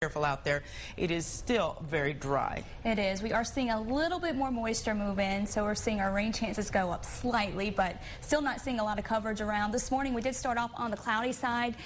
Careful out there. It is still very dry. It is. We are seeing a little bit more moisture move in, so we're seeing our rain chances go up slightly, but still not seeing a lot of coverage around. This morning we did start off on the cloudy side,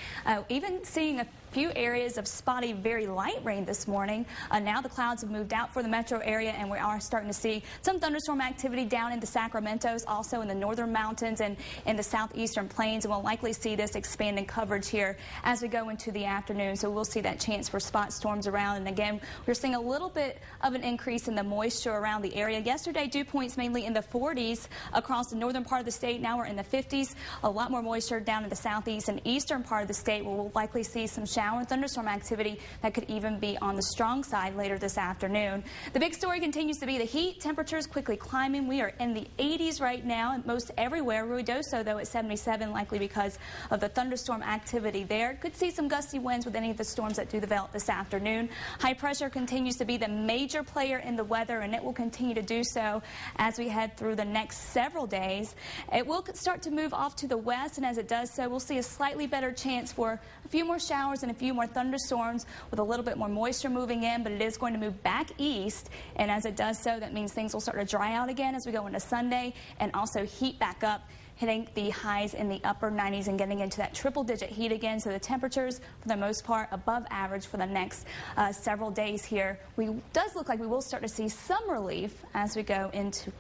even seeing a few areas of spotty, very light rain this morning. Now the clouds have moved out for the metro area, and we are starting to see some thunderstorm activity down in the Sacramentos, also in the northern mountains and in the southeastern plains, and we'll likely see this expand in coverage here as we go into the afternoon. So we'll see that chance for spot storms around, and again, we're seeing a little bit of an increase in the moisture around the area. Yesterday, dew points mainly in the 40s across the northern part of the state. Now we're in the 50s. A lot more moisture down in the southeast and eastern part of the state, where we'll likely see some shower and thunderstorm activity that could even be on the strong side later this afternoon. The big story continues to be the heat. Temperatures quickly climbing. We are in the 80s right now and most everywhere. Ruidoso, though, at 77, likely because of the thunderstorm activity there. Could see some gusty winds with any of the storms that do develop this afternoon. High pressure continues to be the major player in the weather, and it will continue to do so as we head through the next several days. It will start to move off to the west, and as it does so, we'll see a slightly better chance for a few more showers and a few more thunderstorms with a little bit more moisture moving in, but it is going to move back east, and as it does so, that means things will start to dry out again as we go into Sunday and also heat back up, hitting the highs in the upper 90s and getting into that triple-digit heat again. So the temperatures, for the most part, above average for the next several days here. Does look like we will start to see some relief as we go into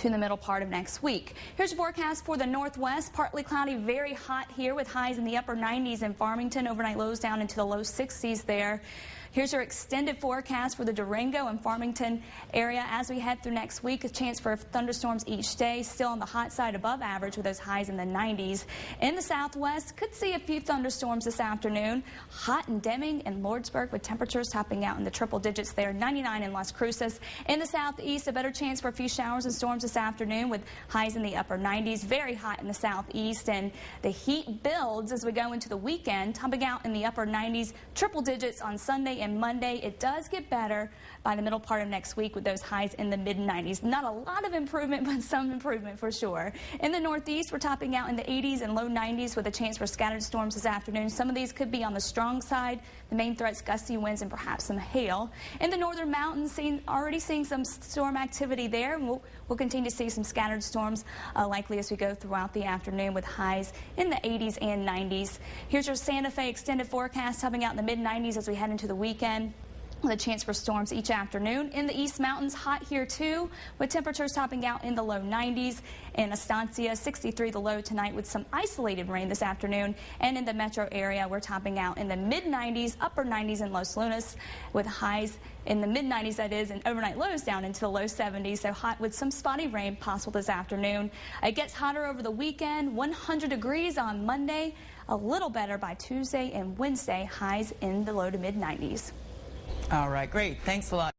the middle part of next week. Here's your forecast for the northwest. Partly cloudy, very hot here with highs in the upper 90s in Farmington. Overnight lows down into the low 60s there. Here's your extended forecast for the Durango and Farmington area as we head through next week. A chance for thunderstorms each day, still on the hot side above average with those highs in the 90s. In the southwest, could see a few thunderstorms this afternoon. Hot in Deming and Lordsburg with temperatures topping out in the triple digits there, 99 in Las Cruces. In the southeast, a better chance for a few showers and storms this afternoon with highs in the upper 90s. Very hot in the southeast, and the heat builds as we go into the weekend, topping out in the upper 90s, triple digits on Sunday and Monday. It does get better by the middle part of next week with those highs in the mid-90s. Not a lot of improvement, but some improvement for sure. In the northeast, we're topping out in the 80s and low 90s with a chance for scattered storms this afternoon. Some of these could be on the strong side. The main threats, gusty winds and perhaps some hail. In the northern mountains, already seeing some storm activity there. We'll continue to see some scattered storms likely as we go throughout the afternoon with highs in the 80s and 90s. Here's your Santa Fe extended forecast, topping out in the mid-90s as we head into the weekend, with a chance for storms each afternoon. In the East Mountains, hot here too, with temperatures topping out in the low 90s. In Estancia, 63 the low tonight with some isolated rain this afternoon. And in the metro area, we're topping out in the mid-90s, upper 90s in Los Lunas, with highs in the mid-90s, that is, and overnight lows down into the low 70s. So hot with some spotty rain possible this afternoon. It gets hotter over the weekend, 100 degrees on Monday, a little better by Tuesday and Wednesday, highs in the low to mid-90s. All right, great. Thanks a lot.